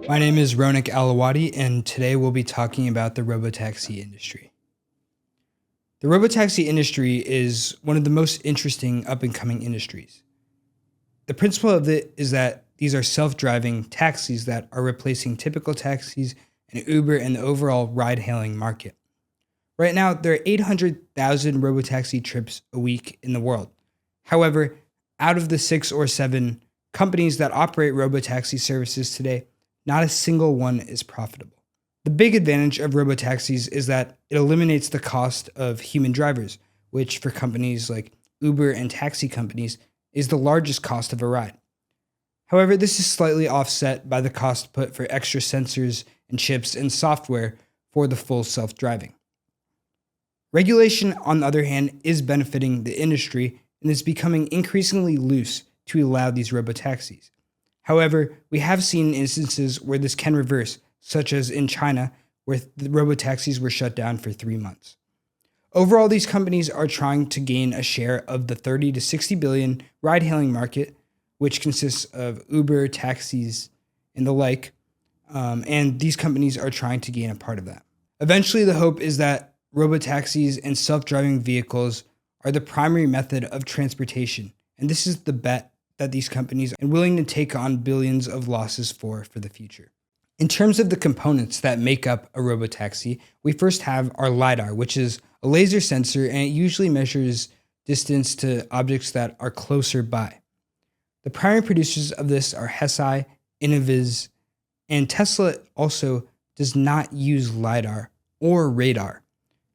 My name is Ronak Ailawadi, and today we'll be talking about the robotaxi industry. The robotaxi industry is one of the most interesting up-and-coming industries. The principle of it is that these are self-driving taxis that are replacing typical taxis and Uber and the overall ride-hailing market. Right now, there are 800,000 robotaxi trips a week in the world. However, out of the 6 or 7 companies that operate robotaxi services today, not a single one is profitable. The big advantage of robotaxis is that it eliminates the cost of human drivers, which for companies like Uber and taxi companies is the largest cost of a ride. However, this is slightly offset by the cost put for extra sensors and chips and software for the full self-driving. Regulation, on the other hand, is benefiting the industry and is becoming increasingly loose to allow these robotaxis. However, we have seen instances where this can reverse, such as in China, where the robotaxis were shut down for 3 months. Overall, these companies are trying to gain a share of the 30 to 60 billion ride-hailing market, which consists of Uber, taxis, and the like, and these companies are trying to gain a part of that. Eventually, the hope is that robotaxis and self-driving vehicles are the primary method of transportation, and this is the bet that these companies are willing to take on billions of losses for the future. In terms of the components that make up a robotaxi, we first have our LiDAR, which is a laser sensor, and it usually measures distance to objects that are closer by. The primary producers of this are Hesai, Innoviz, and Tesla also does not use LiDAR or radar.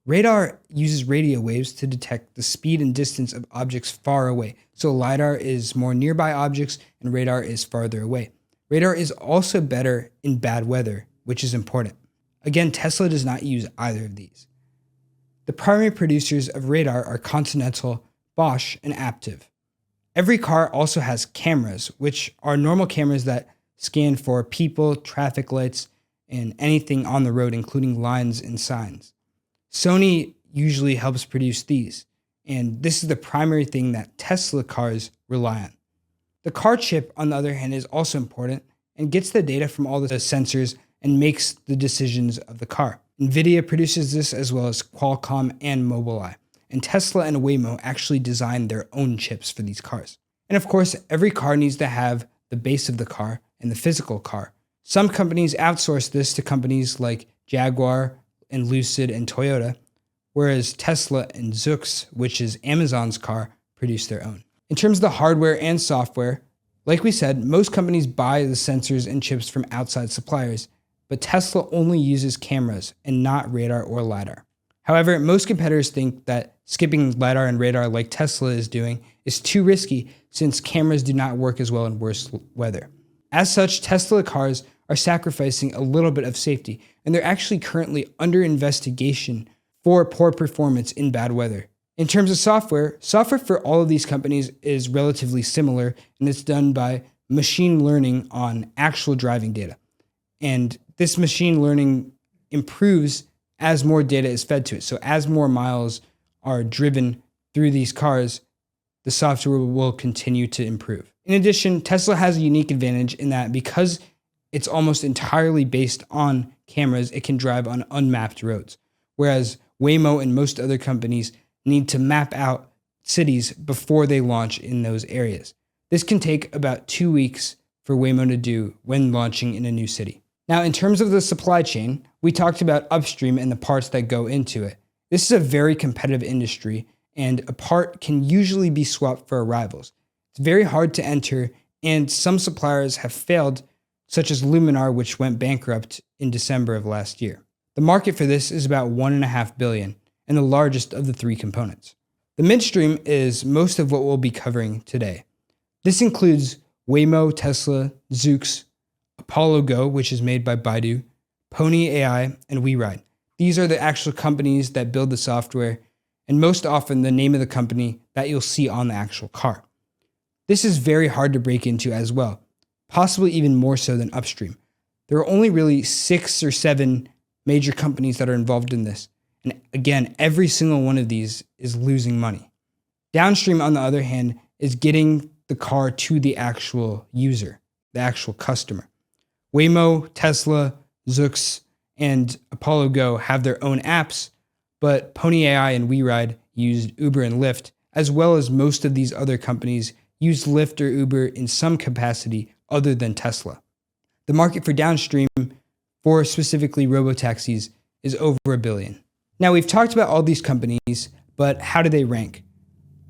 Radar uses radio waves to detect the speed and distance of objects far away. So LiDAR is more nearby objects and radar is farther away. Radar is also better in bad weather, which is important. Again, Tesla does not use either of these. The primary producers of radar are Continental, Bosch, and Aptiv. Every car also has cameras, which are normal cameras that scan for people, traffic lights, and anything on the road, including lines and signs. Sony usually helps produce these, and this is the primary thing that Tesla cars rely on. The car chip, on the other hand, is also important and gets the data from all the sensors and makes the decisions of the car. NVIDIA produces this as well as Qualcomm and Mobileye, and Tesla and Waymo actually designed their own chips for these cars. And of course, every car needs to have the base of the car and the physical car. Some companies outsource this to companies like Jaguar and Lucid and Toyota, whereas Tesla and Zoox, which is Amazon's car, produce their own. In terms of the hardware and software, like we said, most companies buy the sensors and chips from outside suppliers, but Tesla only uses cameras and not radar or LiDAR. However, most competitors think that skipping LiDAR and radar like Tesla is doing is too risky since cameras do not work as well in worse weather. As such, Tesla cars are sacrificing a little bit of safety, and they're actually currently under investigation for poor performance in bad weather. In terms of software for all of these companies is relatively similar, and it's done by machine learning on actual driving data. And this machine learning improves as more data is fed to it. So as more miles are driven through these cars, the software will continue to improve. In addition, Tesla has a unique advantage in that because it's almost entirely based on cameras, it can drive on unmapped roads. Whereas Waymo and most other companies need to map out cities before they launch in those areas. This can take about 2 weeks for Waymo to do when launching in a new city. Now, in terms of the supply chain, we talked about upstream and the parts that go into it. This is a very competitive industry, and a part can usually be swapped for rivals. It's very hard to enter, and some suppliers have failed, such as Luminar, which went bankrupt in December of last year. The market for this is about $1.5 billion, and the largest of the 3 components. The midstream is most of what we'll be covering today. This includes Waymo, Tesla, Zoox, Apollo Go, which is made by Baidu, Pony AI, and WeRide. These are the actual companies that build the software, and most often the name of the company that you'll see on the actual car. This is very hard to break into as well, possibly even more so than upstream. There are only really 6 or 7 major companies that are involved in this. And again, every single one of these is losing money. Downstream, on the other hand, is getting the car to the actual user, the actual customer. Waymo, Tesla, Zoox, and Apollo Go have their own apps, but Pony AI and WeRide used Uber and Lyft, as well as most of these other companies use Lyft or Uber in some capacity other than Tesla. The market for downstream, for specifically robotaxis, is over $1 billion. Now, we've talked about all these companies, but how do they rank?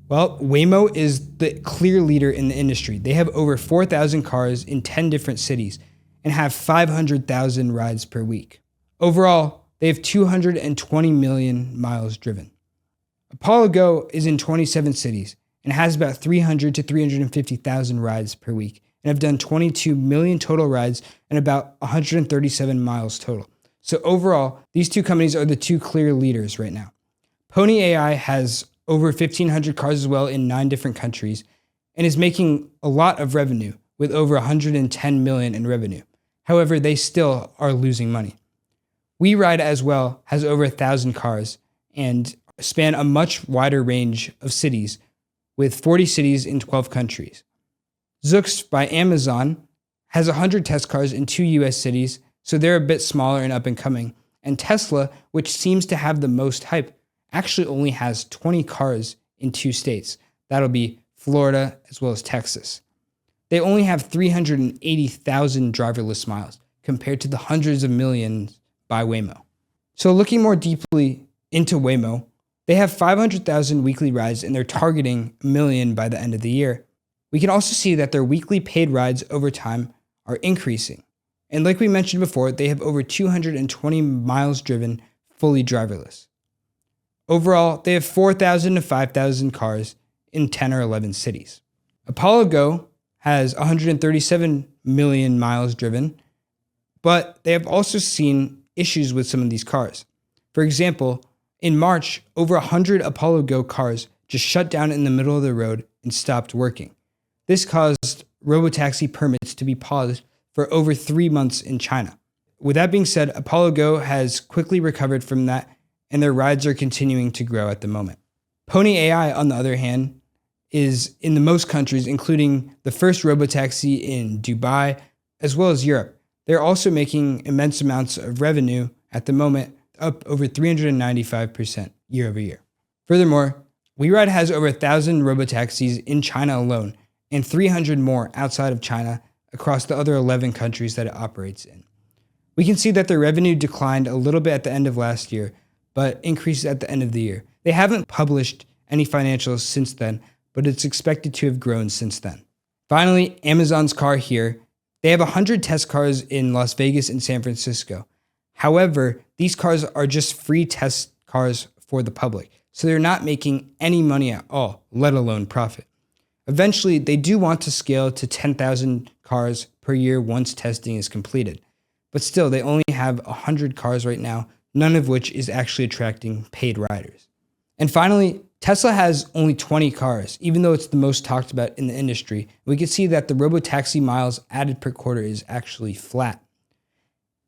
Well, Waymo is the clear leader in the industry. They have over 4,000 cars in 10 different cities and have 500,000 rides per week. Overall, they have 220 million miles driven. Apollo Go is in 27 cities and has about 300 to 350,000 rides per week and have done 22 million total rides and about 137 miles total. So overall, these two companies are the two clear leaders right now. Pony AI has over 1,500 cars as well in 9 different countries and is making a lot of revenue with over 110 million in revenue. However, they still are losing money. WeRide as well has over 1,000 cars and span a much wider range of cities with 40 cities in 12 countries. Zoox by Amazon has 100 test cars in 2 US cities, so they're a bit smaller and up and coming. And Tesla, which seems to have the most hype, actually only has 20 cars in 2 states. That'll be Florida as well as Texas. They only have 380,000 driverless miles compared to the hundreds of millions by Waymo. So looking more deeply into Waymo, they have 500,000 weekly rides and they're targeting 1 million by the end of the year. We can also see that their weekly paid rides over time are increasing. And like we mentioned before, they have over 220 miles driven fully driverless. Overall, they have 4,000 to 5,000 cars in 10 or 11 cities. Apollo Go has 137 million miles driven, but they have also seen issues with some of these cars. For example, in March, over 100 Apollo Go cars just shut down in the middle of the road and stopped working. This caused robotaxi permits to be paused for over 3 months in China. With that being said, Apollo Go has quickly recovered from that, and their rides are continuing to grow at the moment. Pony AI, on the other hand, is in the most countries, including the first robotaxi in Dubai, as well as Europe. They're also making immense amounts of revenue at the moment, up over 395% year over year. Furthermore, WeRide has over 1,000 robotaxis in China alone, and 300 more outside of China across the other 11 countries that it operates in. We can see that their revenue declined a little bit at the end of last year, but increased at the end of the year. They haven't published any financials since then, but it's expected to have grown since then. Finally, Amazon's car here. They have 100 test cars in Las Vegas and San Francisco. However, these cars are just free test cars for the public, so they're not making any money at all, let alone profit. Eventually, they do want to scale to 10,000 cars per year once testing is completed. But still, they only have 100 cars right now, none of which is actually attracting paid riders. And finally, Tesla has only 20 cars, even though it's the most talked about in the industry. We can see that the robotaxi miles added per quarter is actually flat.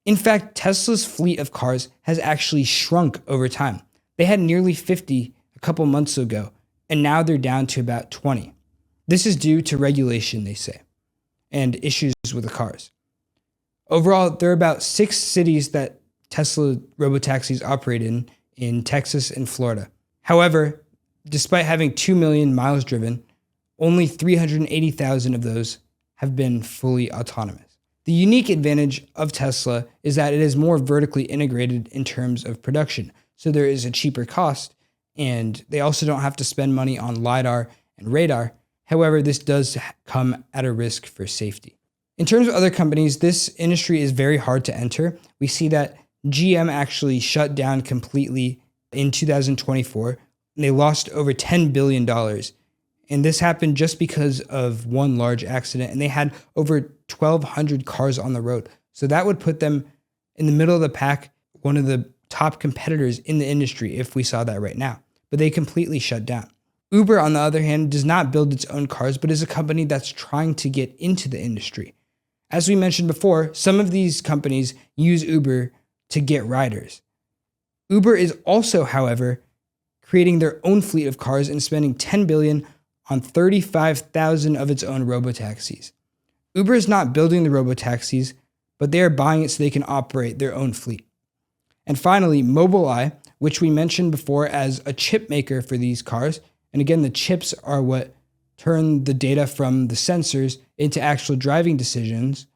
In fact, Tesla's fleet of cars has actually shrunk over time. They had nearly 50 a couple months ago, and now they're down to about 20. This is due to regulation, they say, and issues with the cars. Overall, there are about 6 cities that Tesla robotaxis operate in Texas and Florida. However, despite having 2 million miles driven, only 380,000 of those have been fully autonomous. The unique advantage of Tesla is that it is more vertically integrated in terms of production, so there is a cheaper cost, and they also don't have to spend money on LiDAR and radar. However, this does come at a risk for safety. In terms of other companies, this industry is very hard to enter. We see that GM actually shut down completely in 2024, and they lost over $10 billion. And this happened just because of one large accident, and they had over 1,200 cars on the road. So that would put them in the middle of the pack, one of the top competitors in the industry if we saw that right now. But they completely shut down. Uber, on the other hand, does not build its own cars, but is a company that's trying to get into the industry. As we mentioned before, some of these companies use Uber to get riders. Uber is also, however, creating their own fleet of cars and spending $10 billion on 35,000 of its own robotaxis. Uber is not building the robotaxis, but they are buying it so they can operate their own fleet. And finally, Mobileye, which we mentioned before as a chip maker for these cars. And again, the chips are what turn the data from the sensors into actual driving decisions.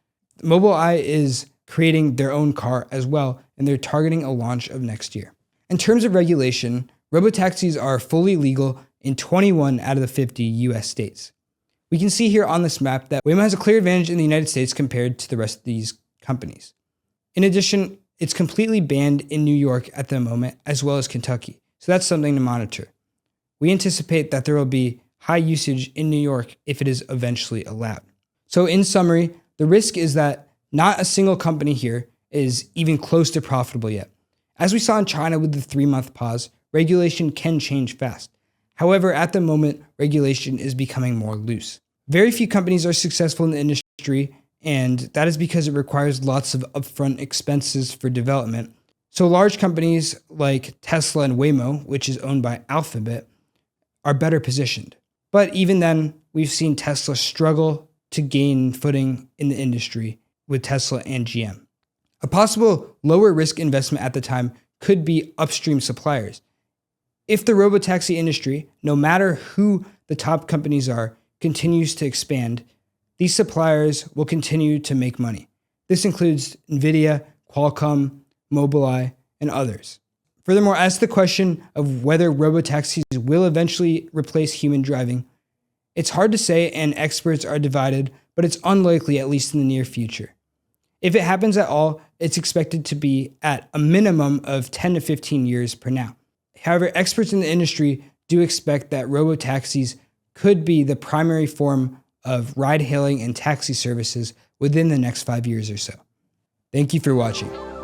Mobileye is creating their own car as well, and they're targeting a launch of next year. In terms of regulation, robotaxis are fully legal in 21 out of the 50 US states. We can see here on this map that Waymo has a clear advantage in the United States compared to the rest of these companies. In addition, it's completely banned in New York at the moment, as well as Kentucky. So that's something to monitor. We anticipate that there will be high usage in New York if it is eventually allowed. So in summary, the risk is that not a single company here is even close to profitable yet. As we saw in China with the 3-month pause, regulation can change fast. However, at the moment, regulation is becoming more loose. Very few companies are successful in the industry, and that is because it requires lots of upfront expenses for development. So large companies like Tesla and Waymo, which is owned by Alphabet, are better positioned. But even then, we've seen Tesla struggle to gain footing in the industry with Tesla and GM. A possible lower risk investment at the time could be upstream suppliers. If the robotaxi industry, no matter who the top companies are, continues to expand, these suppliers will continue to make money. This includes NVIDIA, Qualcomm, Mobileye, and others. Furthermore, as to the question of whether robotaxis will eventually replace human driving, it's hard to say and experts are divided, but it's unlikely, at least in the near future. If it happens at all, it's expected to be at a minimum of 10 to 15 years per now. However, experts in the industry do expect that robotaxis could be the primary form of ride-hailing and taxi services within the next 5 years or so. Thank you for watching.